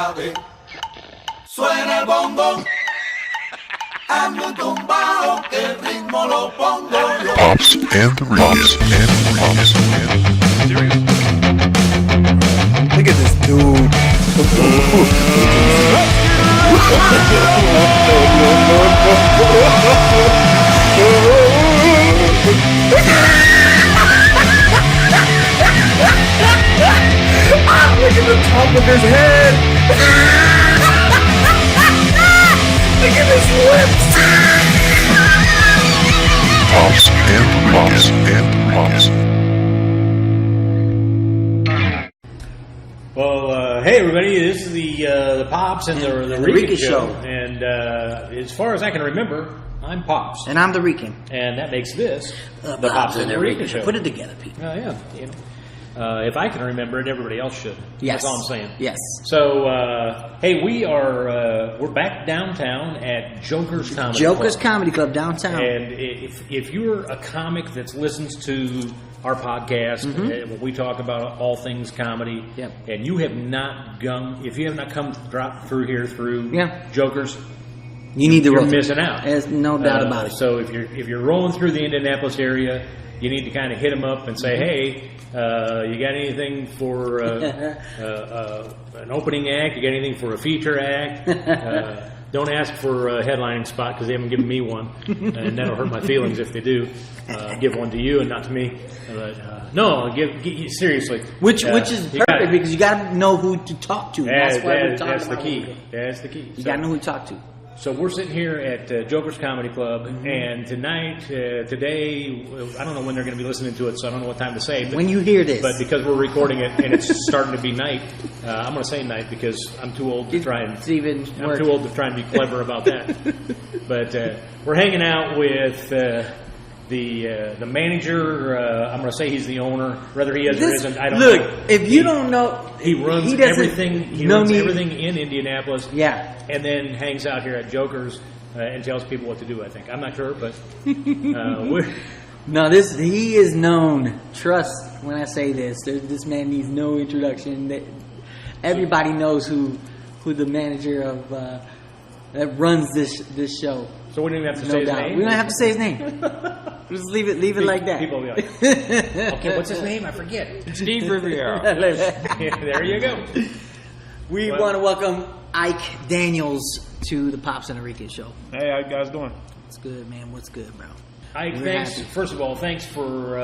suave. Suena el bongo. Hazme un tumbao que el ritmo lo pongo yo. Pops and the Rican. Look at this dude. Look at the top of his head. Look at his lips. Pops and the Rican. Well, hey everybody, this is the Pops and the Rican show. And as far as I can remember, I'm Pops. And I'm the Rican. And that makes this the Pops and the Rican show. Put it together, people. Oh, yeah. You know. If I can remember it, everybody else should. Yes. That's all I'm saying. Yes. So, hey, we're back downtown at Joker's Comedy Club. Joker's Comedy Club downtown. And if you're a comic that listens to our podcast, when we talk about all things comedy, and you have not come drop through here through Joker's, you need to you're missing out. There's no doubt about it. So if you're rolling through the Indianapolis area, you need to kind of hit them up and say, hey, you got anything for an opening act? You got anything for a feature act? Don't ask for a headlining spot because they haven't given me one, and that'll hurt my feelings if they do. Give one to you and not to me. But, no, give seriously. Which is perfect because you got to know who to talk to. That's the key. That's the key. You got to know who to talk to. So we're sitting here at Joker's Comedy Club, and tonight, today, I don't know when they're going to be listening to it, so I don't know what time to say. But, when you hear this. But because we're recording it and it's starting to be night, I'm going to say night because I'm too old to try and be clever about that. But we're hanging out with the manager. I'm going to say he's the owner. Whether he is or isn't, I don't know. Look, if you don't know, he runs everything. He runs everything in Indianapolis. Yeah. And then hangs out here at Joker's and tells people what to do, I think. I'm not sure, but he is known. Trust when I say this. This man needs no introduction. Everybody knows who the manager of that runs this show. So we don't even have to say his name? We don't have to say his name. Just leave it like that. People will be like, okay, what's his name? I forget. Steve Riviera. There you go. We want to welcome Ike Daniels to the Pops and the Rican show. Hey, how you guys doing? What's good, man? What's good, bro? Ike, thanks. First of all, thanks for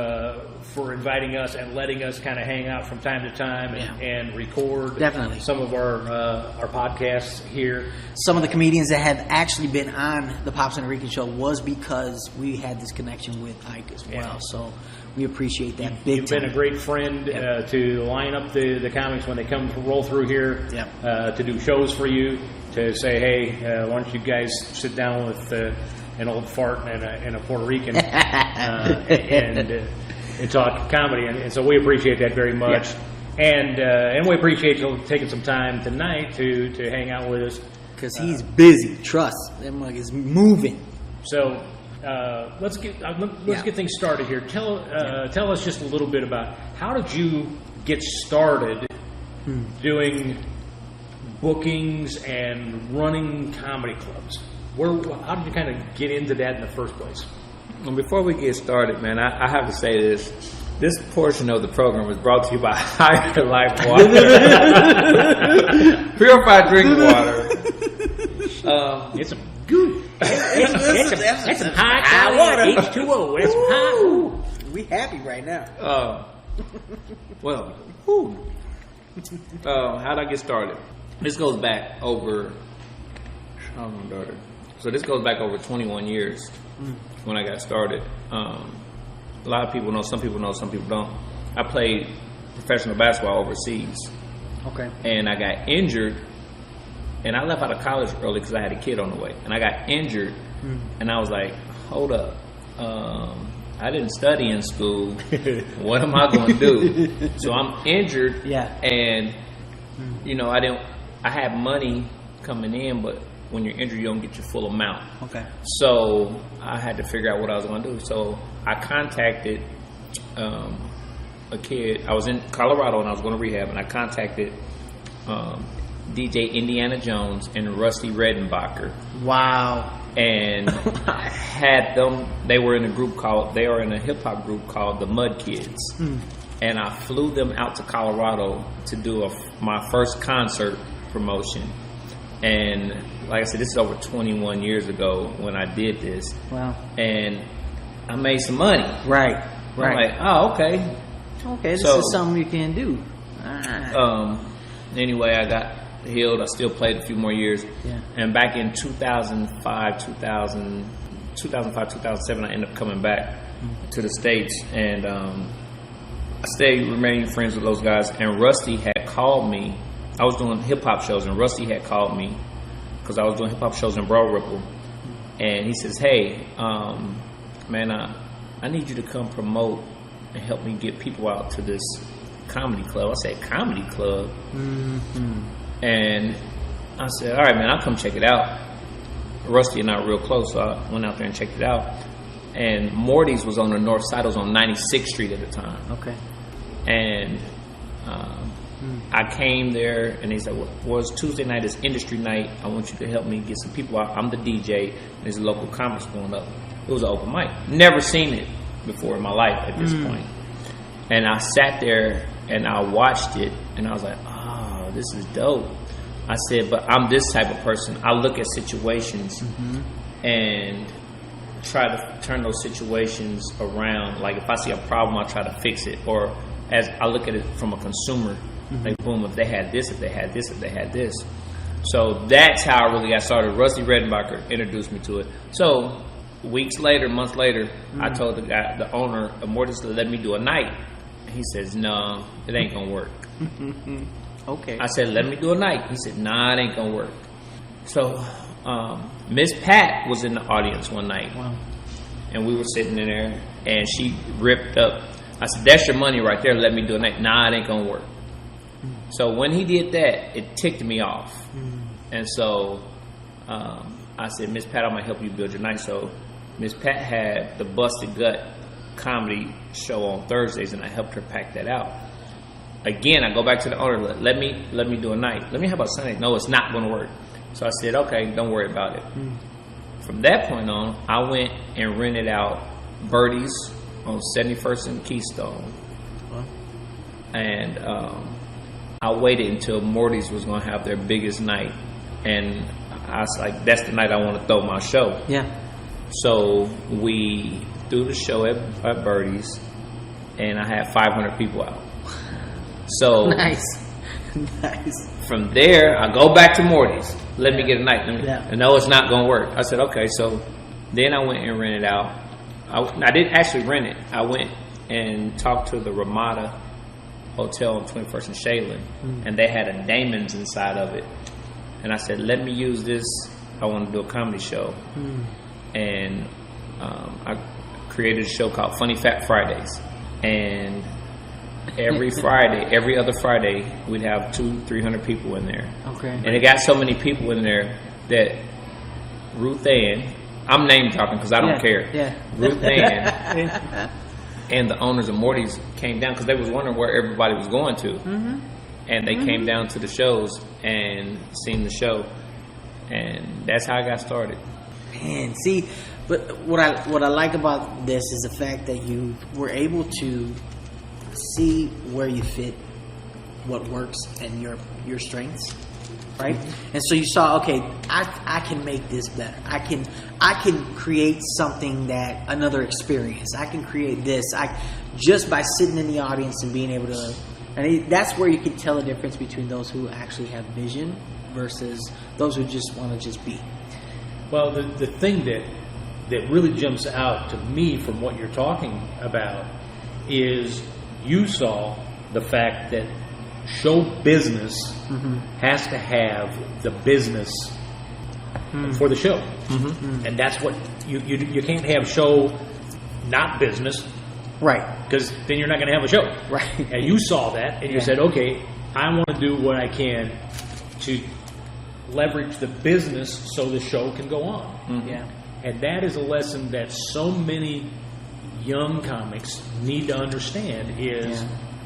inviting us and letting us kind of hang out from time to time and record some of our podcasts here. Some of the comedians that have actually been on the Pops and the Rican show was because we had this connection with Ike as well. Yeah. So we appreciate that big You've been a great friend to line up the comics when they come to roll through here to do shows for you, to say, hey, why don't you guys sit down with an old fart and a Puerto Rican and talk comedy. And so we appreciate that very much. Yeah. And we appreciate you taking some time tonight to hang out with us. Because he's busy. Trust. That mug is moving. So let's get things started here. Tell us just a little bit about how did you get started doing bookings and running comedy clubs? How did you kind of get into that in the first place? Well, before we get started, man, I have to say this. This portion of the program was brought to you by Higher Life Water. Purified drinking water. It's a good. That's some high water. H2O. That's high. Ooh. We happy right now. How'd I get started? This goes back over. Oh, my daughter. So this goes back over 21 years when I got started. A lot of people know, some people don't. I played professional basketball overseas. Okay. And I got injured, and I left out of college early because I had a kid on the way. And I got injured, and I was like, hold up. I didn't study in school. What am I going to do? So I'm injured, and, I had money coming in, but when you're injured, you don't get your full amount. Okay. So I had to figure out what I was going to do. So I contacted a kid. I was in Colorado and I was going to rehab, and I contacted DJ Indiana Jones and Rusty Redenbacher. Wow. And I had them. They were in a hip hop group called the Mud Kids, and I flew them out to Colorado to do my first concert promotion. And like I said, this is over 21 years ago when I did this. Wow. And I made some money. Right. I'm like, oh, okay. Okay, this is something you can do. Anyway, I got healed. I still played a few more years. Yeah. And back in 2007, I ended up coming back to the States. And I remaining friends with those guys. And Rusty had called me. I was doing hip-hop shows, and Rusty had called me because I was doing hip-hop shows in Broad Ripple. And he says, hey, man, I need you to come promote and help me get people out to this comedy club. I said, comedy club? Mm-hmm. And I said, all right, man, I'll come check it out. Rusty and I were real close, so I went out there and checked it out. And Morty's was on the north side. It was on 96th Street at the time. Okay. And I came there, and he said, well, it's Tuesday night. It's industry night. I want you to help me get some people out. I'm the DJ, and there's a local comics going up. It was an open mic. Never seen it before in my life at this point. And I sat there, and I watched it, and I was like, oh, this is dope. I said, but I'm this type of person. I look at situations and try to turn those situations around. Like if I see a problem, I try to fix it. Or as I look at it from a consumer, like boom, if they had this, if they had this, if they had this. So that's how I really got started. Rusty Redenbacher introduced me to it. So weeks later, months later, I told the guy, the owner of Mortis, to let me do a night. He says, no, it ain't gonna work. Okay. I said, let me do a night. He said, nah, it ain't gonna work. So Miss Pat was in the audience one night. Wow. And we were sitting in there, and she ripped up. I said, that's your money right there. Let me do a night. Nah, it ain't gonna work. So when he did that, it ticked me off. And so I said, Miss Pat, I'm going to help you build your night. So Miss Pat had the Busted Gut comedy show on Thursdays, and I helped her pack that out. Again, I go back to the owner, let me do a night. Let me have a Sunday. No, it's not going to work. So I said, okay, don't worry about it. From that point on, I went and rented out Birdie's on 71st and Keystone. And I waited until Morty's was going to have their biggest night. And I was like, that's the night I want to throw my show. Yeah. So we threw the show at Birdie's, and I had 500 people out. So Nice. from there, I go back to Morty's. Let me get a night. Yeah. No, it's not going to work. I said, okay. So then I went and rented out. I didn't actually rent it. I went and talked to the Ramada Hotel on 21st and Shaylin, and they had a Damon's inside of it. And I said, let me use this. I want to do a comedy show. And I created a show called Funny Fat Fridays. And every Friday, every other Friday, we'd have 200-300 people in there. Okay. And it got so many people in there that Ruth Ann, I'm name dropping because I don't care. Yeah. Ruth Ann and the owners of Morty's came down because they was wondering where everybody was going to. And they came down to the shows and seen the show. And that's how I got started. Man, see, but what I like about this is the fact that you were able to see where you fit, what works, and your strengths, right? And so you saw, okay, I can make this better. I can create something that another experience. I can create this. Just by sitting in the audience and being able to, and that's where you can tell the difference between those who actually have vision versus those who just want to just be. Well, the thing that really jumps out to me from what you're talking about is you saw the fact that show business has to have the business for the show. And that's what you can't have show not business, Right. because then you're not going to have a show. Right. And you saw that, and you said, okay, I want to do what I can to leverage the business so the show can go on. Yeah. And that is a lesson that so many young comics need to understand is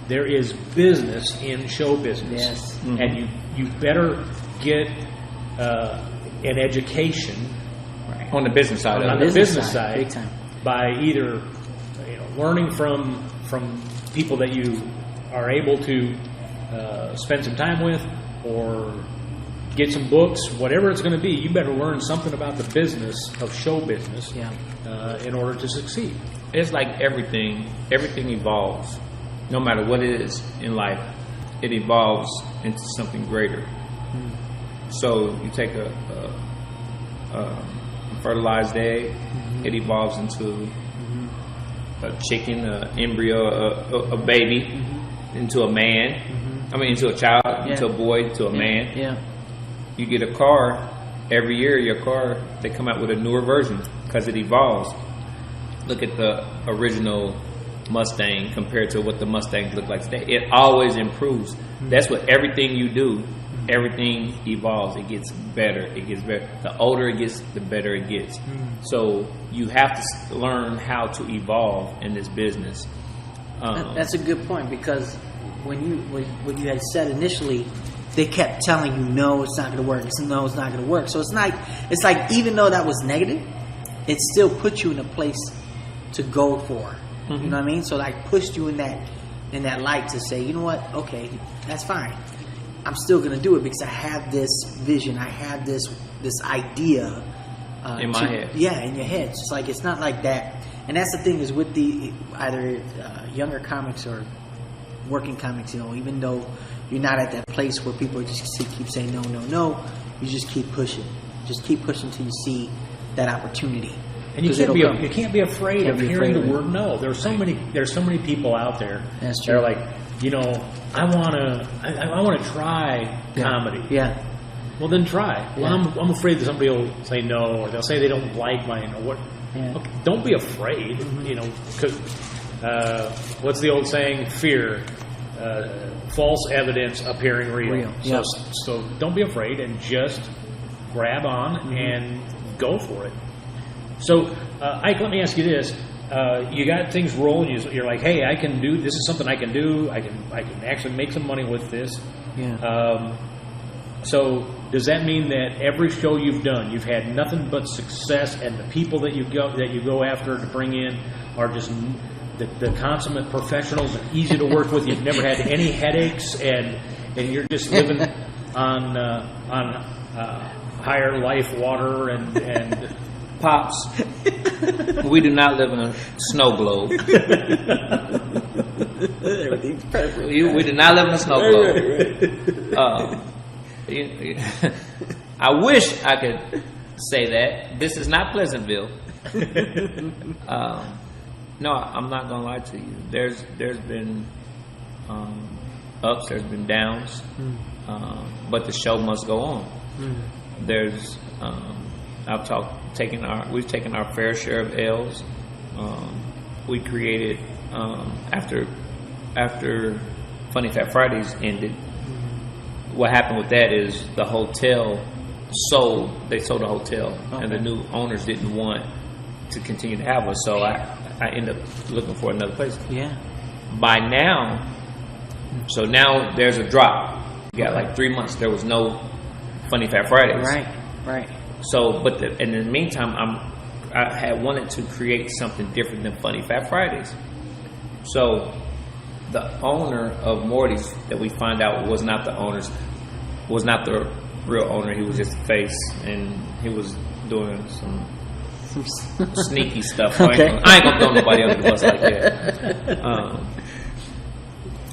there is business in show business, Yes. and you better get an education On the business side on of the it. business side big time. by either learning from people that you are able to spend some time with, or get some books, whatever it's going to be. You better learn something about the business of show business in order to succeed. It's like everything evolves. No matter what it is in life, it evolves into something greater. So you take a fertilized egg, it evolves into a chicken, an embryo, a baby, into a man. I mean, into a child, into a boy, into a man. Yeah. You get a car, every year your car, they come out with a newer version because it evolves. Look at the original Mustang compared to what the Mustangs look like today. It always improves. That's what everything you do, everything evolves. It gets better. It gets better. The older it gets, the better it gets. So you have to learn how to evolve in this business. That's a good point, because when you had said initially, they kept telling you, no, it's not going to work. No, it's not going to work. So it's like even though that was negative, it still put you in a place to go for. You know what I mean? So like pushed you in that light to say, you know what? Okay, that's fine. I'm still going to do it because I have this vision. I have this idea In my head. Yeah, in your head. It's like, it's not like that. And that's the thing is with the either younger comics or working comics, even though you're not at that place where people just keep saying no, no, no, you just keep pushing. Just keep pushing till you see that opportunity. And you can't be afraid of hearing the word no. There's so many people out there that are like, I want to try comedy. Yeah. Well, then try. Well, I'm afraid that somebody will say no, or they'll say they don't like mine, or what. Yeah. Okay, don't be afraid. Because what's the old saying? Fear, false evidence appearing real. Yep. So don't be afraid and just grab on and go for it. So, Ike, let me ask you this: you got things rolling. You're like, hey, I can do this. Is something I can do. I can actually make some money with this. Yeah. So does that mean that every show you've done, you've had nothing but success, and the people that you go after to bring in are just the consummate professionals and easy to work with? You've never had any headaches, and you're just living on higher life water and Pops, we do not live in a snow globe. Everything's perfect. We do not live in a snow globe. I wish I could say that. This is not Pleasantville. No, I'm not gonna lie to you. There's been ups, there's been downs, but the show must go on. There's we've taken our fair share of L's. We created after Funny Fat Fridays ended. What happened with that is the hotel sold. They sold the hotel, and the new owners didn't want to continue to have us. So I ended up looking for another place. Yeah. By now, so now there's a drop. You got like 3 months. There was no Funny Fat Fridays. Right. So, but in the meantime, I had wanted to create something different than Funny Fat Fridays. So, the owner of Morty's that we find out was not the real owner. He was just a face, and he was doing some sneaky stuff. Okay. I ain't gonna throw nobody under the bus like that.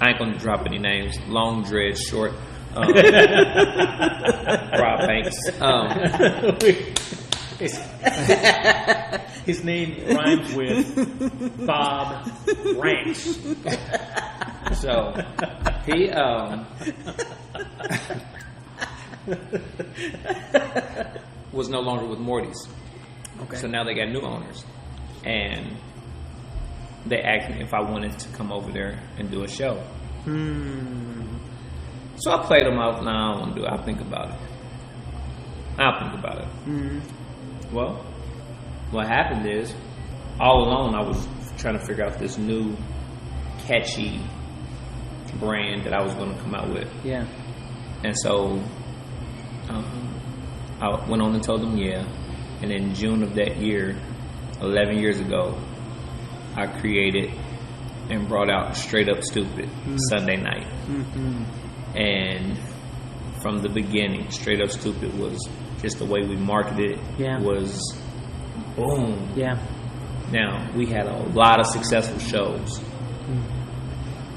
I ain't gonna drop any names. Long dread, short. Rob Banks. His name rhymes with Bob Ranks. So he was no longer with Morty's. Okay. So now they got new owners, and they asked me if I wanted to come over there and do a show. So I played them out. Nah, I don't want to do it. I'll think about it. Well, what happened is, all along I was trying to figure out this new catchy brand that I was going to come out with. Yeah. And so I went on and told them yeah. And in June of that year, 11 years ago, I created and brought out Straight Up Stupid Sunday night. And from the beginning, Straight Up Stupid was just the way we marketed it. Yeah. Was boom. Yeah. Now, we had a lot of successful shows.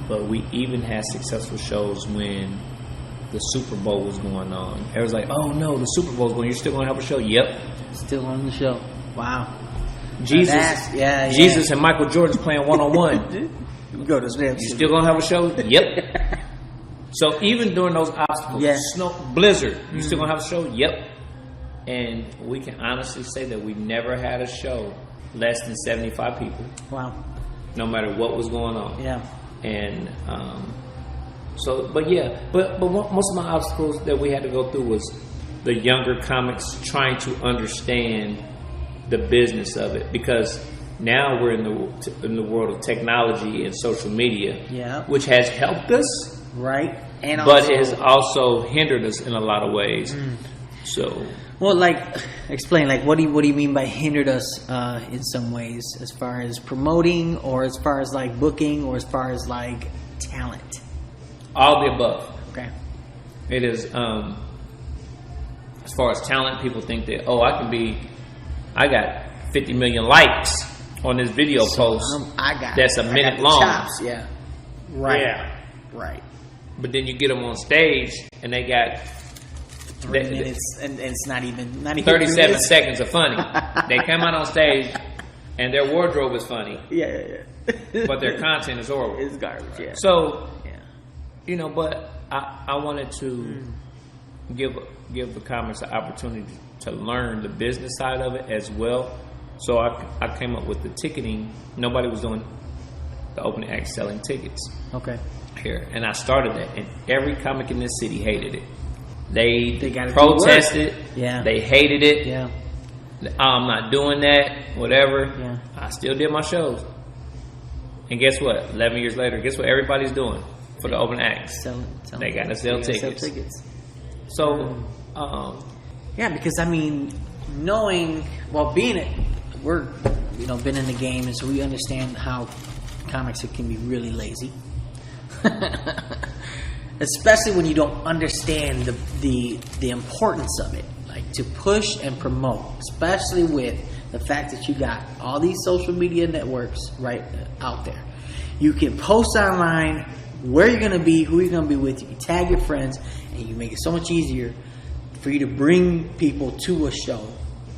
But we even had successful shows when the Super Bowl was going on. It was like, oh no, the Super Bowl's going. You're still going to have a show? Yep. Still on the show. Wow. Jesus and Michael Jordan's playing one-on-one. You go to Smith. You still going to have a show? Yep. So even during those obstacles, snow, blizzard, you still going to have a show? Yep. And we can honestly say that we never had a show less than 75 people. Wow. No matter what was going on. Yeah. And but most of my obstacles that we had to go through was the younger comics trying to understand the business of it, because now we're in the world of technology and social media, which has helped us, right? And but it has also hindered us in a lot of ways. So, well, explain, what do you mean by hindered us in some ways, as far as promoting, or as far as booking, or as far as talent? All the above. Okay. It is as far as talent, people think that I got 50 million likes on this video post. That's a minute long. Chops, yeah. Right. Yeah. Right. But then you get them on stage and they got 3 minutes, and it's not even 37 seconds of funny. They come out on stage and their wardrobe is funny. Yeah. But their content is horrible. It's garbage. Yeah. So, but I wanted to give the comics an opportunity to learn the business side of it as well. So I came up with the ticketing. Nobody was doing the opening act selling tickets. Okay. Here, and I started that, and every comic in this city hated it. They got protested. Yeah. They hated it. Yeah. I'm not doing that. Whatever. Yeah. I still did my shows. And guess what? 11 years later, guess what everybody's doing for the open acts? They got to sell tickets. So, because we're been in the game, and so we understand how comics can be really lazy. Especially when you don't understand the importance of it, to push and promote, especially with the fact that you got all these social media networks right out there. You can post online where you're going to be, who you're going to be with. You can tag your friends, and you make it so much easier for you to bring people to a show,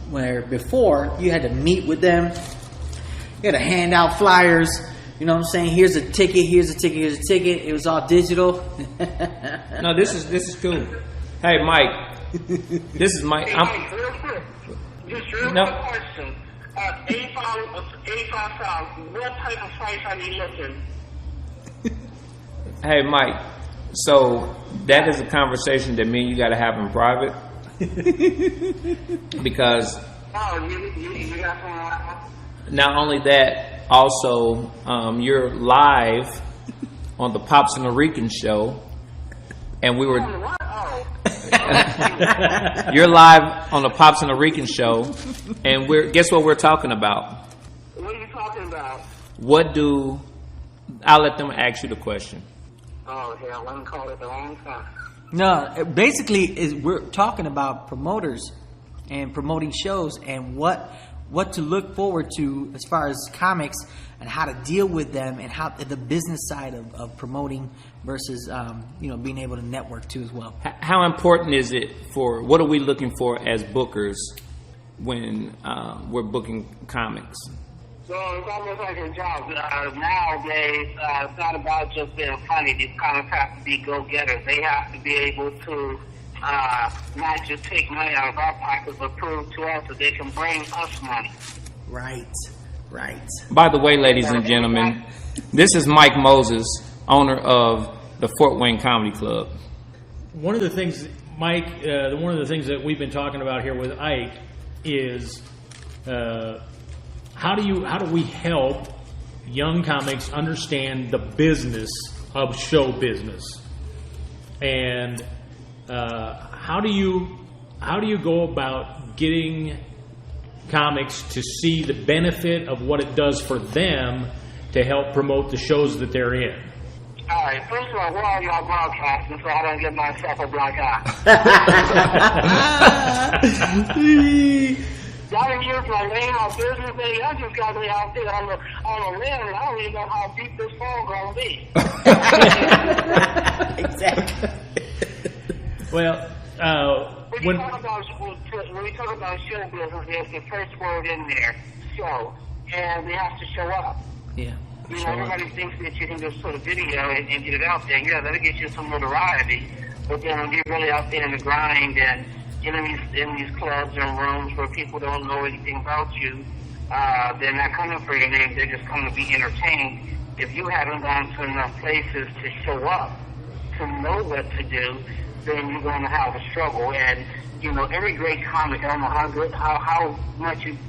where before you had to meet with them, you had to hand out flyers. You know what I'm saying? Here's a ticket. It was all digital. No, this is cool. Hey, Mike. This is Mike. Real quick. Just real quick question. 85,000. What type of price are you looking? Hey, Mike. So that is a conversation that me and you got to have in private. Because you got some. Not only that. Also, you're live on the Pops and the Rican show, and we were. You're live on the Pops and the Rican show, and guess what we're talking about? What are you talking about? I'll let them ask you the question. Oh hell, let me call it the wrong time. No, basically, we're talking about promoters and promoting shows, and what to look forward to as far as comics, and how to deal with them, and how the business side of promoting versus being able to network too as well. How important is it what are we looking for as bookers when we're booking comics? So it's almost like a job. Nowadays, it's not about just being funny. These comics have to be go-getters. They have to be able to not just take money out of our pockets, but prove to us that they can bring us money. Right. By the way, ladies and gentlemen, this is Mike Moses, owner of the Fort Wayne Comedy Club. One of the things, Mike, one of the things that we've been talking about here with Ike is how do we help young comics understand the business of show business. And how do you go about getting comics to see the benefit of what it does for them to help promote the shows that they're in? All right, first of all, we're all y'all broadcasting, so I don't get myself a black eye. Y'all didn't use my name or business name. I just got me out there on a limb, and I don't even know how deep this phone gonna be. Exactly. Well, when we talk about show business, there's the first word in there, show, and we have to show up. Yeah. You know, everybody thinks that you can just put a video and get it out there. Yeah, that'll get you some notoriety. But then when you're really out there in the grind and in these clubs and rooms where people don't know anything about you, they're not coming for your name. They're just coming to be entertained. If you haven't gone to enough places to show up, to know what to do, then you're going to have a struggle. And you know, every great comic, I don't know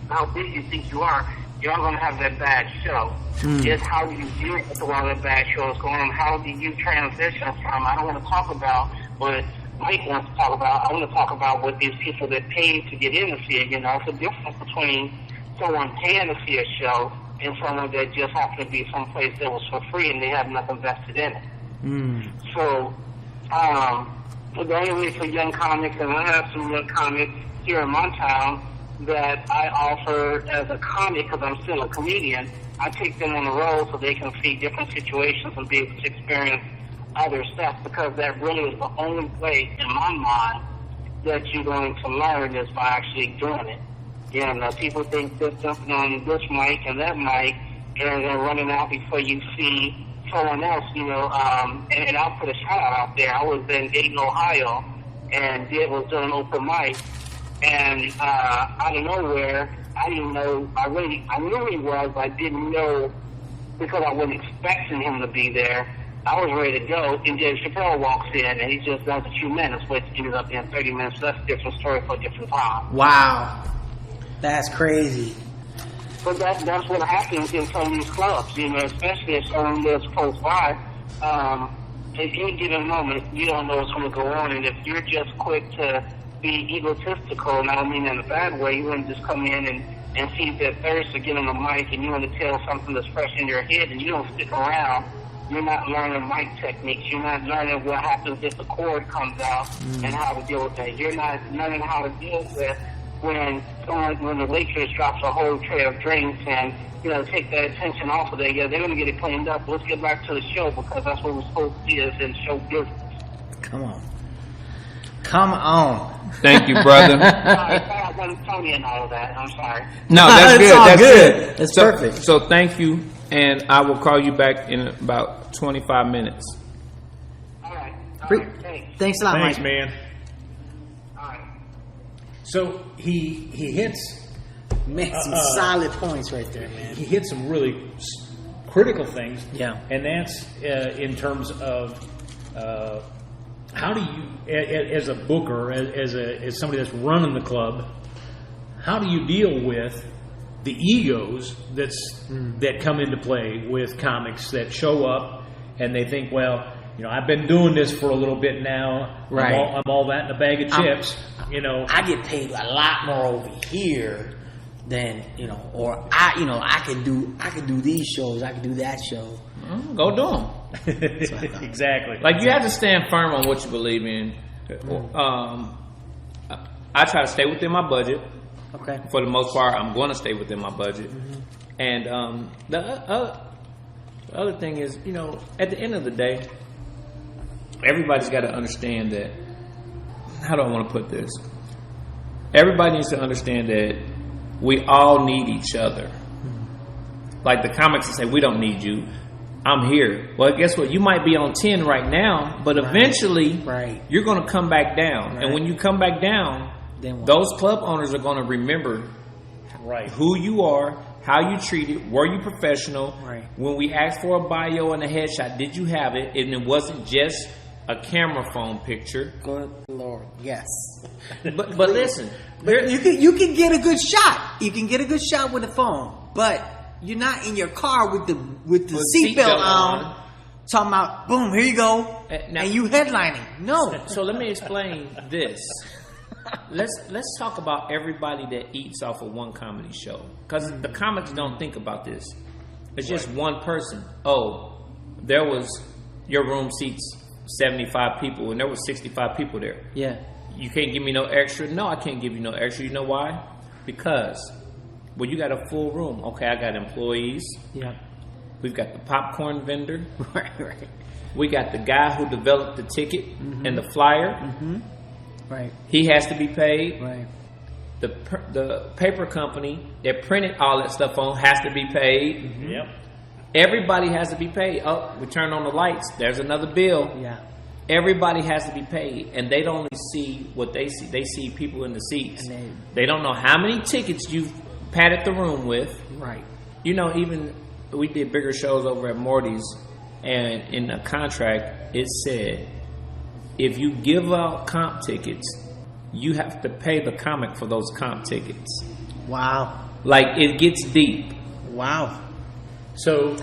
how big you think you are, you're going to have that bad show. Just how do you deal with all that bad shows going on? How do you transition from? I don't want to talk about what Mike wants to talk about. I want to talk about what these people that paid to get in to see it. You know, it's a difference between someone paying to see a show and someone that just happened to be someplace that was for free and they have nothing vested in it. So, the only way for young comics, and I have some young comics here in my town that I offer as a comic, because I'm still a comedian, I take them on the road so they can see different situations and be able to experience other stuff, because that really is the only way, in my mind, that you're going to learn is by actually doing it. You know, people think that jumping on this mic and that mic and then running out before you see someone else, you know, and I'll put a shout out there. I was in Dayton, Ohio, and was doing an open mic, and out of nowhere, I didn't know, I knew he was, but I didn't know, because I wasn't expecting him to be there. I was ready to go, and Dave Chappelle walks in, and he just does a few minutes, which ended up being 30 minutes. So that's a different story for a different time. Wow. That's crazy. But that's what happens in some of these clubs, you know, especially if someone lives close by. At any given moment, you don't know what's going to go on, and if you're just quick to be egotistical, and I don't mean in a bad way, you want to just come in and see that thirst to get on the mic, and you want to tell something that's fresh in your head, and you don't stick around. You're not learning mic techniques. You're not learning what happens if the cord comes out and how to deal with that. You're not learning how to deal with when the waitress drops a whole tray of drinks and, you know, take that attention off of that. Yeah, they're going to get it cleaned up. Let's get back to the show, because that's what we're supposed to see is in show business. Come on. Come on. Thank you, brother. Sorry, I wasn't Tony and all of that. I'm sorry. No, that's It's good. all That's good. That's perfect. So thank you, and I will call you back in about 25 minutes. All right. Thanks. Thanks a lot, Thanks, Mike. man. All right. So he hits Man, some solid points right there, man. he hits some really critical things. Yeah. And that's in terms of how do you, as a booker, as somebody that's running the club, how do you deal with the egos that come into play with comics that show up and they think, well, you know, I've been doing this for a little bit now. Right. I'm all that in a bag of chips. You know, I get paid a lot more over here than, you know, or I could do these shows, I could do that show. Go do them. exactly. Like, you have to stand firm on what you believe in. I try to stay within my budget. Okay. For the most part, I'm going to stay within my budget. And the other thing is, you know, at the end of the day, everybody's got to understand that. How do I want to put this? Everybody needs to understand that we all need each other. Like the comics that say, we don't need you. I'm here. Well, guess what? You might be on 10 right now, but eventually you're going to come back down. And when you come back down, those club owners are going to remember who you are, how you treated, were you professional? Right. When we asked for a bio and a headshot, did you have it? And it wasn't just a camera phone picture. Good Lord, yes. But listen, you can get a good shot. You can get a good shot with the phone, but you're not in your car with the seatbelt on, talking about boom, here you go, now- and you headlining. No. So let me explain this. Let's talk about everybody that eats off of one comedy show, because the comics don't think about this. It's just one person. Oh, there was your room seats 75 people, and there was 65 people there. Yeah. You can't give me no extra. No, I can't give you no extra. You know why? Because when you got a full room, okay, I got employees. Yeah. We've got the popcorn vendor. Right. Right. We got the guy who developed the ticket and the flyer. Right. He has to be paid. Right. The paper company that printed all that stuff on has to be paid. Yep. Everybody has to be paid. Oh, we turn on the lights. There's another bill. Yeah. Everybody has to be paid, and they don't only see what they see. They see people in the seats. And They don't know how many tickets you've padded the room with. Right. You know, even we did bigger shows over at Morty's, and in the contract it said if you give out comp tickets, you have to pay the comic for those comp tickets. Wow. Like, it gets deep. Wow. So,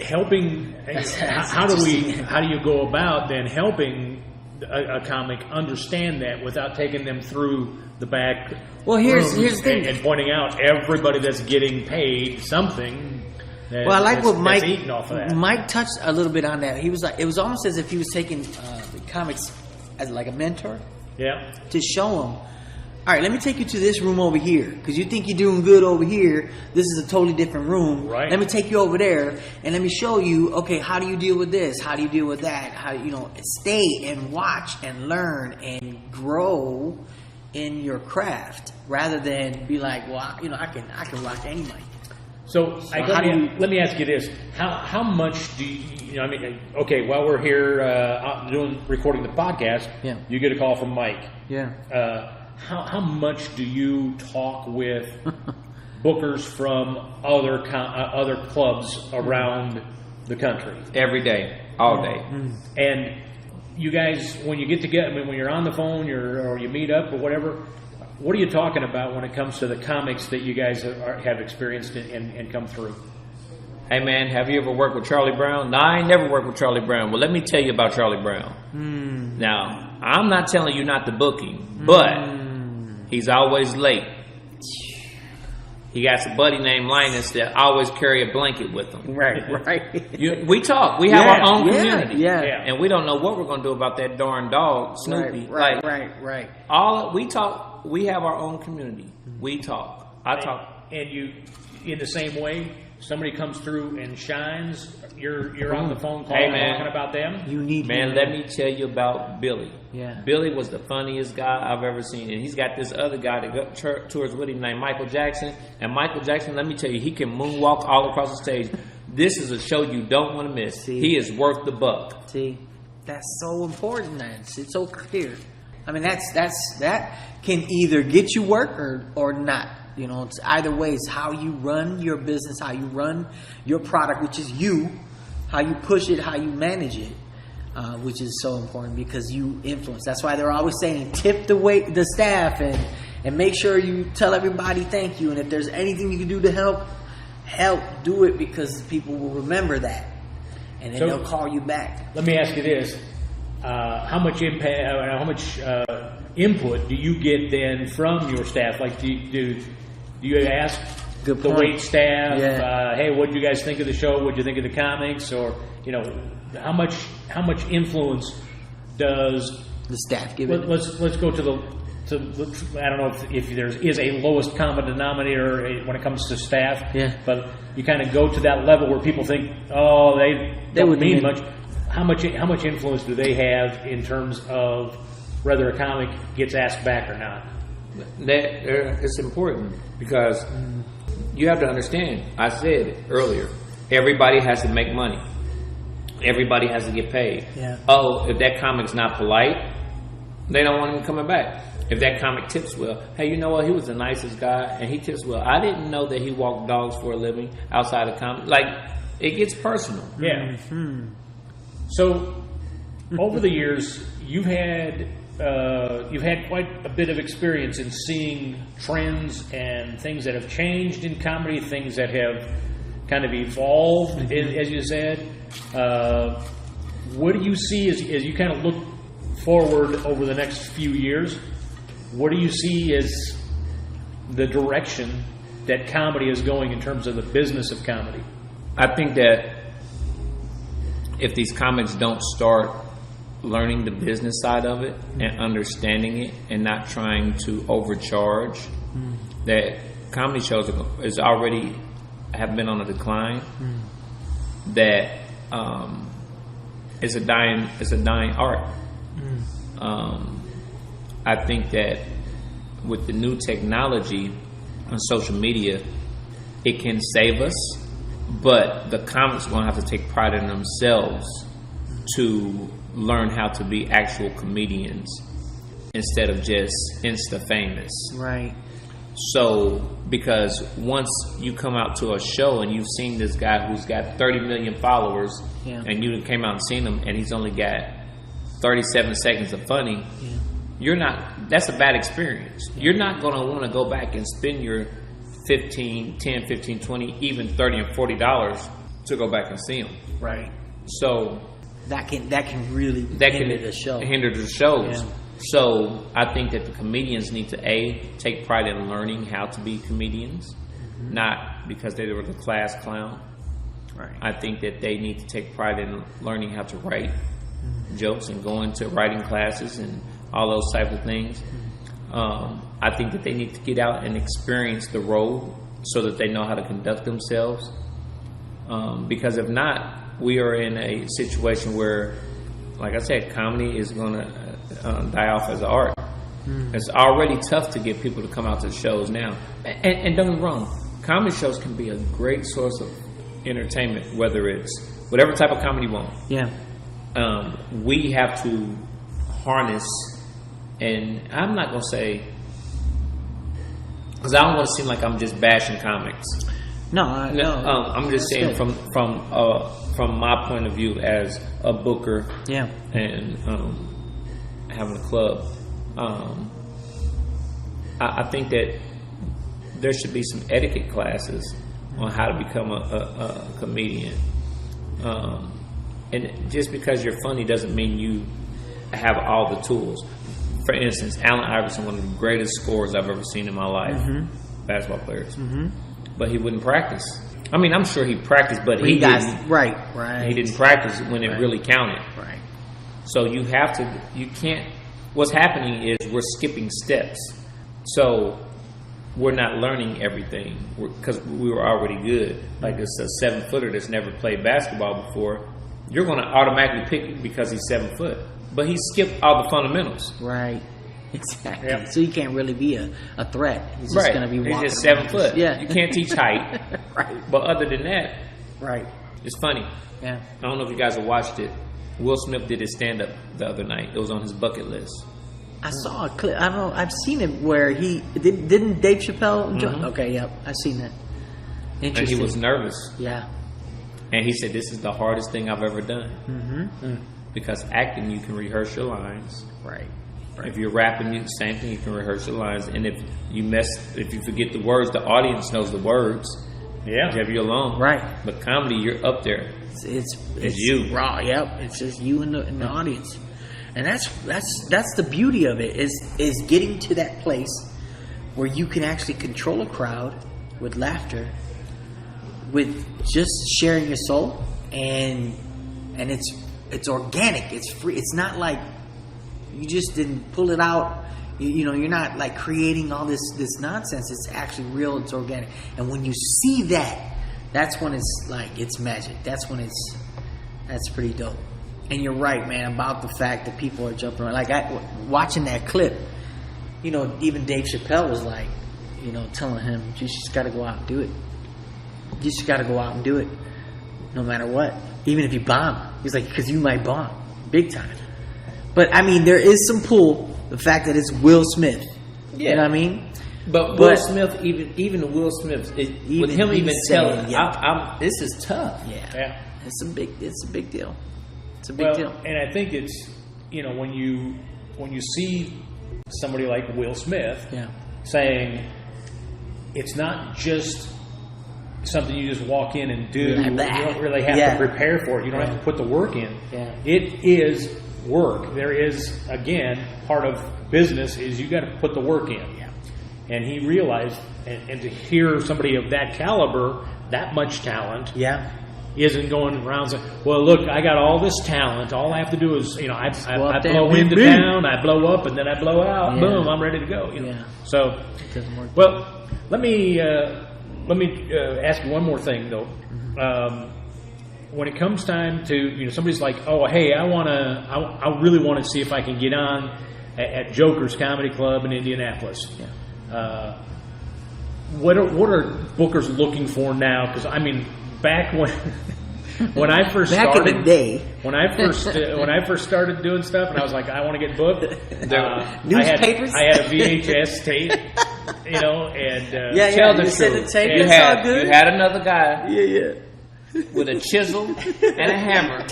helping. How do you go about then helping a comic understand that without taking them through the back? Well, here's rooms the thing. and pointing out everybody that's getting paid something. That, Well, I like what that's eating off of that. Mike touched a little bit on that. He was like, it was almost as if he was taking the comics as like a mentor Yeah. to show them. All right, let me take you to this room over here because you think you're doing good over here. This is a totally different room. Right. Let me take you over there and let me show you. Okay, how do you deal with this? How do you deal with that? How stay and watch and learn and grow in your craft rather than be like, well, I can rock any mic. So how do you- let me ask you this: how much do you? I mean, okay, while we're here recording the podcast, Yeah. you get a call from Mike. Yeah. How much do you talk with bookers from other clubs around the country? Every day, all day. And you guys, when you get together, I mean, when you're on the phone or you meet up or whatever, what are you talking about when it comes to the comics that you guys have experienced and come through? Hey man, have you ever worked with Charlie Brown? No, I ain't never worked with Charlie Brown. Well, let me tell you about Charlie Brown. Now, I'm not telling you not to book him, but he's always late. He got a buddy named Linus that always carry a blanket with him. Right. We talk. We have our own yeah, community. yeah. And we don't know what we're going to do about that darn dog, Snoopy. Right. Like, Right. all we talk. We have our own community. We talk. I talk. And you, in the same way, somebody comes through and shines. You're on the phone call Hey, man. talking about them. You need Man, him. let me tell you about Billy. Yeah. Billy was the funniest guy I've ever seen. And he's got this other guy that tours with him named Michael Jackson. And Michael Jackson, let me tell you, he can moonwalk all across the stage. This is a show you don't want to miss. See? He is worth the buck. See, that's so important, man. It's so clear. I mean, that can either get you work or not. It's either way. It's how you run your business, how you run your product, which is you, how you push it, how you manage it, which is so important because you influence. That's why they're always saying tip the staff and make sure you tell everybody thank you. And if there's anything you can do to help do it because people will remember that, and then So- they'll call you back. Let me ask you this: how much input do you get then from your staff? Like, do you ask Good the point. wait staff, Yeah. hey, what do you guys think of the show? What do you think of the comics? Or how much influence does The staff give it. let's go to I don't know if there is a lowest common denominator when it comes to staff. Yeah. But you kind of go to that level where people think, oh, they don't wouldn't mean even- much. How much influence do they have in terms of whether a comic gets asked back or not? It's important because you have to understand. I said it earlier. Everybody has to make money. Everybody has to get paid. Yeah. Oh, if that comic's not polite, they don't want him coming back. If that comic tips well, hey, you know what? He was the nicest guy, and he tips well. I didn't know that he walked dogs for a living outside of comedy. Like, it gets personal. Yeah. So, over the years, you've had quite a bit of experience in seeing trends and things that have changed in comedy, things that have kind of evolved, as you said. What do you see as you kind of look forward over the next few years? What do you see as the direction that comedy is going in terms of the business of comedy? I think that if these comics don't start learning the business side of it and understanding it and not trying to overcharge, that comedy shows is already have been on a decline. That it's a dying art. I think that with the new technology on social media, it can save us, but the comics are going to have to take pride in themselves to learn how to be actual comedians instead of just Insta famous. Right. So, because once you come out to a show and you've seen this guy who's got 30 million followers, and you came out and seen him and he's only got 37 seconds of funny, you're not, that's a bad experience. You're not going to want to go back and spend your 10, 15, 20, even $30 and $40 to go back and see him. Right. So that can really hinder the show. Hinder the shows. Yeah. So I think that the comedians need to take pride in learning how to be comedians, not because they were the class clown. Right. I think that they need to take pride in learning how to write jokes and go into writing classes and all those types of things. I think that they need to get out and experience the road so that they know how to conduct themselves. Because if not, we are in a situation where, like I said, comedy is going to die off as an art. It's already tough to get people to come out to the shows now. And don't get me wrong, comedy shows can be a great source of entertainment, whether it's whatever type of comedy you want. Yeah. We have to harness, and I'm not going to say, because I don't want to seem like I'm just bashing comics. No, I'm just saying good. from my point of view as a booker, and having a club, I think that there should be some etiquette classes on how to become a comedian. And just because you're funny doesn't mean you have all the tools. For instance, Allen Iverson, one of the greatest scorers I've ever seen in my life, basketball players. But he wouldn't practice. I mean, I'm sure he practiced, but he didn't. Right. He didn't practice when it really counted. Right. So you can't. What's happening is we're skipping steps. So we're not learning everything because we were already good. Like it's a 7-footer that's never played basketball before. You're going to automatically pick it because he's 7 foot. But he skipped all the fundamentals. Right. Exactly. Yep. So he can't really be a threat. He's just going to be walking. He's just 7 foot. Yeah. You can't teach height. Right. But other than that, right. It's funny. Yeah. I don't know if you guys have watched it. Will Smith did his stand-up the other night. It was on his bucket list. I saw a clip. I don't know. I've seen it where he didn't Dave Chappelle. Okay. Yep. I've seen that. Interesting. And he was nervous. Yeah. And he said, "This is the hardest thing I've ever done." Because acting, you can rehearse your lines. Right. If you're rapping, the same thing. You can rehearse your lines. And if you forget the words, the audience knows the words. Yeah. Leave you alone. Right. But comedy, you're up there. It's you. Raw. Yep. It's just you in the audience, and that's the beauty of it is getting to that place where you can actually control a crowd with laughter, with just sharing your soul, and it's organic. It's free. It's not like you just didn't pull it out. You're not like creating all this nonsense. It's actually real. It's organic. And when you see that, that's when it's like it's magic. That's pretty dope. And you're right, man, about the fact that people are jumping around. Like watching that clip, even Dave Chappelle was like, telling him, you just got to go out and do it. You just got to go out and do it, no matter what. Even if you bomb, he's like, because you might bomb big time. But I mean, there is some pull. The fact that it's Will Smith, you know what I mean? But Will Smith, even Will Smith, with him even telling, this is tough. Yeah. It's a big deal. It's a big deal. And I think it's when you see somebody like Will Smith saying it's not just something you just walk in and do. Yeah. You don't really have Yeah. to prepare for it. You don't have to put the work in. Yeah. It is work. There is, again, part of business is you got to put the work in. Yeah. And he realized, and to hear somebody of that caliber, that much talent, Yeah. isn't going around saying, well, look, I got all this talent. All I have to do is, I go up there blow and into be me. town, I blow up, and then I blow out. Yeah. Boom, I'm ready to go. Yeah. So, Doesn't work. well, let me ask you one more thing, though. When it comes time to, somebody's like, oh, hey, I really want to see if I can get on at Joker's Comedy Club in Indianapolis. Yeah. What are bookers looking for now? Because back when I first Back started, in the day. when I first started doing stuff, and I was like, I want to get booked. Newspapers? I had a VHS tape, and Tell the you said truth. the tape. You That's all had, good. you had another guy Yeah. with a chisel and a hammer.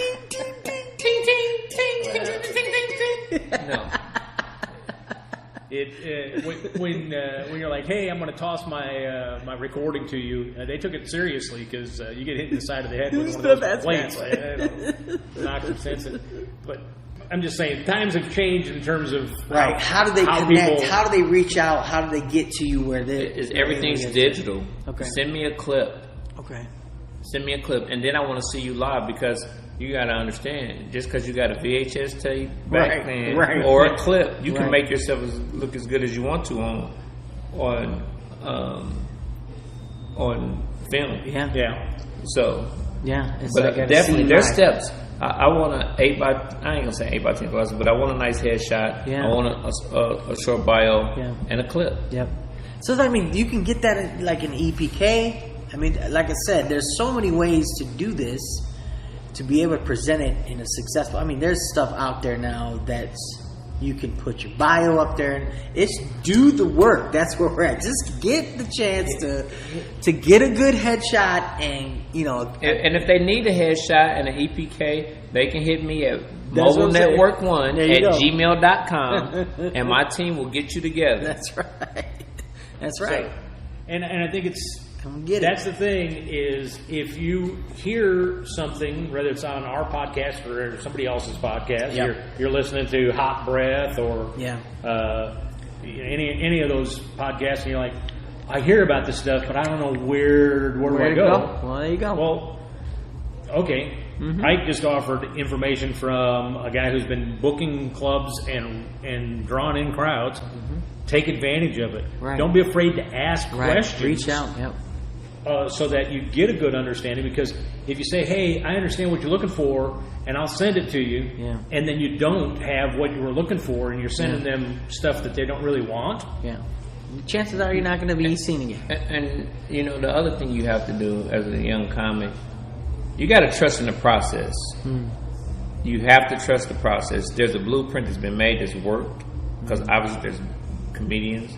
No. When you're like, hey, I'm going to toss my my recording to you, they took it seriously because you get hit in the side of the head with one of those plates. Knock your sense in. But I'm just saying, times have changed in terms of Right. How do they connect? people- How do they reach out? How do they get to you where they? Everything's digital. Okay. Send me a clip. Okay. Send me a clip, and then I want to see you live because you got to understand. Just because you got a VHS tape back Right, then right. or a clip, you Right. can make yourself look as good as you want to on film. Yeah. Yeah. So, Yeah. It's but like at a definitely scene there's live. steps. I want an 8 by. I ain't gonna say 8 by 10 closet, but I want a nice headshot. Yeah. I want a short bio Yeah. and a clip. Yep. So you can get that in, like an EPK. Like I said, there's so many ways to do this to be able to present it in a successful. There's stuff out there now that's you can put your bio up there and it's do the work. That's where we're at. Just get the chance to get a good headshot and And if they need a headshot and an EPK, they can hit me at That's what I'm saying. mobilenetwork1 There you at go. gmail.com and my team will get you together. That's right. That's right. And I think it's Come get that's it. the thing is if you hear something, whether it's on our podcast or somebody else's podcast, Yep. you're listening to Hot Breath or Yeah. any of those podcasts, and you're like, I hear about this stuff, but I don't know where do I to go? Well, there you go. Well, okay. Mm-hmm. Ike just offered information from a guy who's been booking clubs and drawn in crowds. Take advantage of it. Right. Don't be afraid to ask right. questions. Reach out. Yep. So that you get a good understanding. Because if you say, "Hey, I understand what you're looking for, and I'll send it to you," Yeah. and then you don't have what you were looking for, and you're sending them stuff that they don't really want, Yeah. Chances are you're not going to be seen again. And the other thing you have to do as a young comic, you got to trust in the process. You have to trust the process. There's a blueprint that's been made that's worked because obviously there's comedians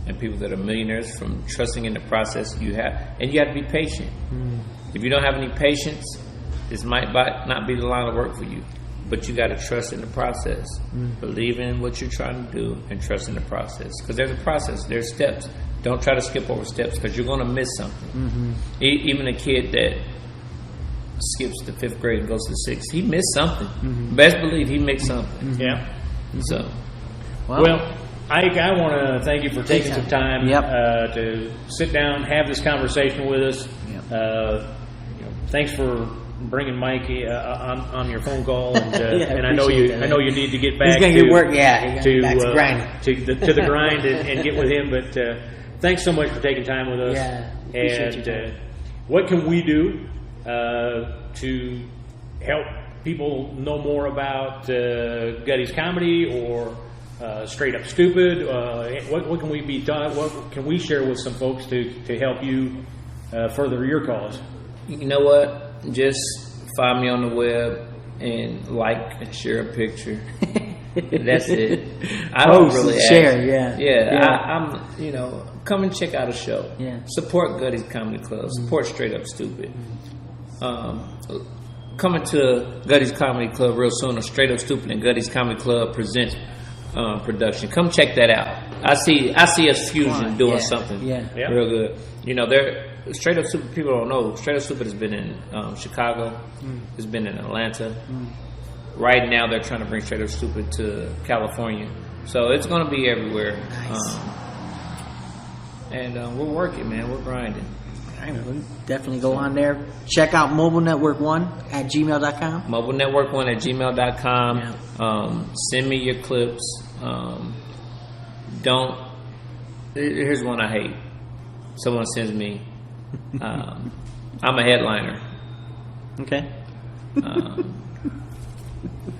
and people that are millionaires from trusting in the process. You have to be patient. If you don't have any patience, this might not be the line of work for you. But you got to trust in the process. Believe in what you're trying to do and trust in the process. Because there's a process. There's steps. Don't try to skip over steps because you're going to miss something. Even a kid that skips the 5th grade and goes to the 6th, he missed something. Best believe he missed something. Yeah. So, Well, Ike, I want to thank you for taking some time Yep. to sit down, have this conversation with us. Yep. Thanks for bringing Mike on your phone call, and, Yeah, and I know you appreciate that. I know you need to get back. He's going to get work. Yeah. He's to back to grinding. to the grind and get with him. But thanks so much for taking time with us. Yeah, appreciate And your time. what can we do to help people know more about Gutty's comedy or Straight Up Stupid? What can we be done? What can we share with some folks to help you further your cause? you know what? Just find me on the web and like and share a picture. That's it. I don't Post really and ask. share, yeah. Yeah. Yeah. I'm come and check out a show. Yeah. Support Gutty's Comedy Club. Support Straight Up Stupid. Coming to Gutty's Comedy Club real soon. Or Straight Up Stupid and Gutty's Comedy Club presents production. Come check that out. I see us fusion doing something real good. You know, they're Straight Up Super. People don't know. Straight Up Super has been in Chicago. It's been in Atlanta. Right now, they're trying to bring Straight Up Stupid to California. So it's going to be everywhere. Nice. And we're working, man. We're grinding. We'll definitely go on there. Check out Mobile Network 1 at gmail.com. Mobile Network 1 at gmail.com. Send me your clips. Here's one I hate. Someone sends me. I'm a headliner. Okay.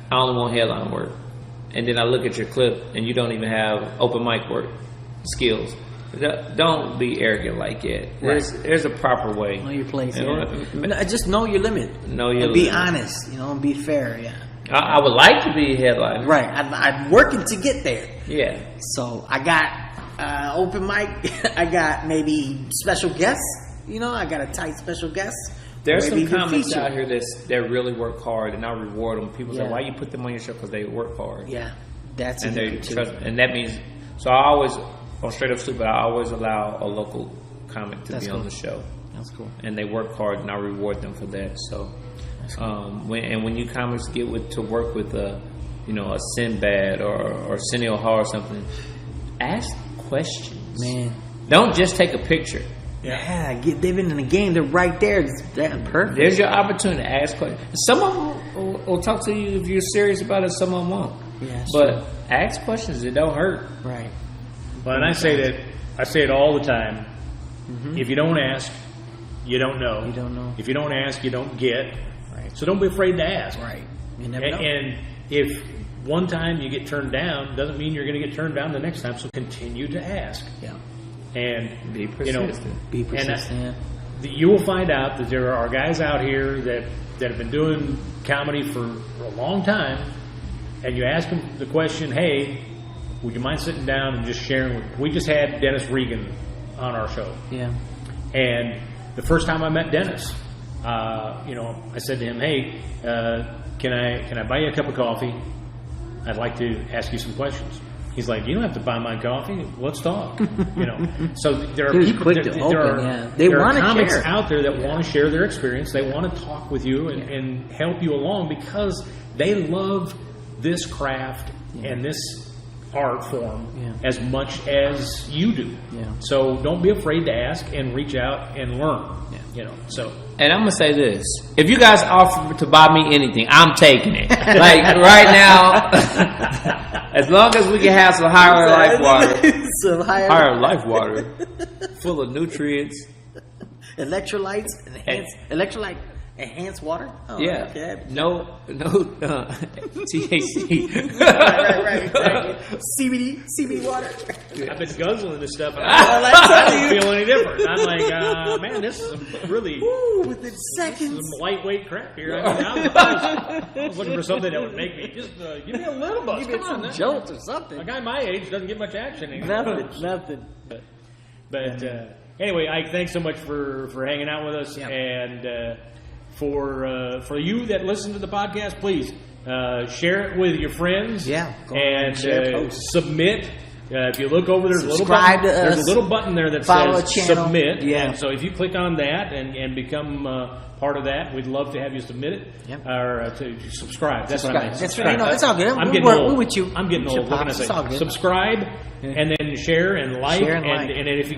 I only want headline work. And then I look at your clip and you don't even have open mic work skills. Don't be arrogant like that. There's a proper way. Know your place. Just know your limit. Know your limit. Be honest, and be fair. Yeah. I would like to be a headliner. Right. I'm working to get there. Yeah. So I got open mic. I got maybe special guests. I got a tight special guest. There's some comics out here that really work hard, and I reward them. People say, "Why you put them on your show?" Because they work hard. Yeah, that's and they trust, and that means. So I always on Straight Up Stupid, I always allow a local comic to be on the show. That's cool. And they work hard, and I reward them for that. So, when you comics get to work with a Sinbad or Arsenio Hall or something, ask questions. Man, don't just take a picture. Yeah, they've been in the game. They're right there. It's perfect. There's your opportunity to ask questions. Some of them will talk to you if you're serious about it. Some of them won't. Yeah, but ask questions. It don't hurt. Right. Well, and I say it all the time. Mm-hmm. If you don't ask, you don't know. You don't know. If you don't ask, you don't get. Right. So don't be afraid to ask. Right. You never know. And if one time you get turned down, doesn't mean you're going to get turned down the next time. So continue to ask. Yeah. And be persistent. Be persistent. You will find out that there are guys out here that have been doing comedy for a long time, and you ask them the question, "Hey, would you mind sitting down and just sharing?" We just had Dennis Rican on our show. Yeah. And the first time I met Dennis, I said to him, "Hey, can I buy you a cup of coffee? I'd like to ask you some questions." He's like, "You don't have to buy my coffee. Let's talk." So there are people. There are comics out there that want to share their experience. They want to talk with you and help you along because they love this craft and this art form as much as you do. Yeah. So don't be afraid to ask and reach out and learn. So. And I'm gonna say this: if you guys offer to buy me anything, I'm taking it. Like right now, as long as we can have some higher life water, higher life water, full of nutrients, electrolytes, enhanced water. Oh, yeah, okay. no THC. right. CBD water. I've been guzzling this stuff, and I don't feel any different. I'm like, man, this is some really within seconds. Some lightweight crap here. I was looking for something that would make me just give me a little buzz. Come on, jolt or something. A guy my age doesn't get much action anymore. Nothing. But anyway, Ike, thanks so much for hanging out with us, and for you that listen to the podcast, please share it with your friends. Yeah, and submit. If you look over, there's a little button there that says submit. Yeah. And so if you click on that and become part of that, we'd love to have you submit it or to subscribe. That's what I mean. That's right. It's all good. I'm getting old. We're with you. I'm getting old. What can I say? Subscribe and then share and like. And if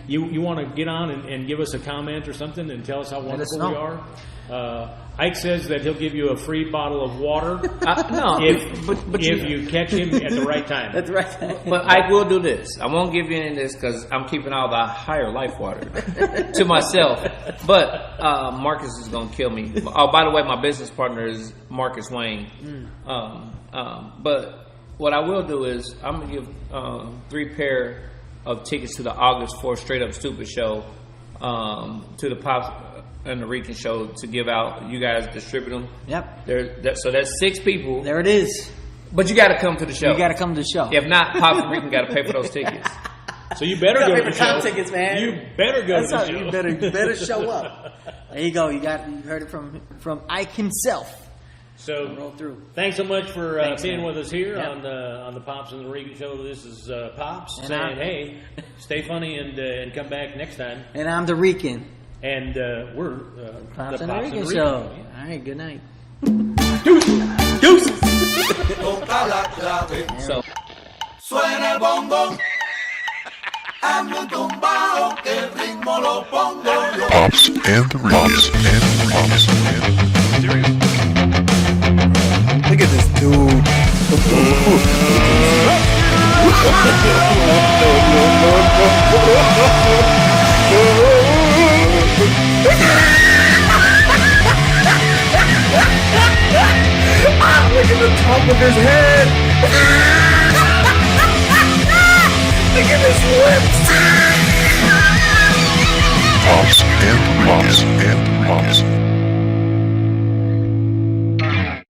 you want to get on and give us a comment or something and tell us how wonderful we are. Ike says that he'll give you a free bottle of water if you catch him at the right time. At the right time. But Ike will do this. I won't give you any of this because I'm keeping all the higher life water to myself. But Marcus is going to kill me. Oh, by the way, my business partner is Marcus Wayne. But what I will do is I'm going to give 3 pair of tickets to the August 4th Straight Up Stupid show to the Pops and the Rican show to give out. You guys distribute them. Yep. So that's 6 people. There it is. But you got to come to the show. You got to come to the show. If not, Pops and Rican got to pay for those tickets. So you better go to the show. Tickets, man. You better go to the show. You better show up. There you go. You heard it from Ike himself. So roll through. thanks so much for Thanks, being man. with us here Yep. on the Pops and the Rican Show. This is Pops And saying, I'm- hey, stay funny and come back next time. And I'm the Rican. And we're Pops the and the Rican Rican. Show. Yeah. All right, good night. Toca la clave, So suena el bongo. Hazme un tumbao que el ritmo lo pongo yo. Pops and the Rican. Look at this dude. Look at the top of his head. Look at his lips. Pops and the Rican.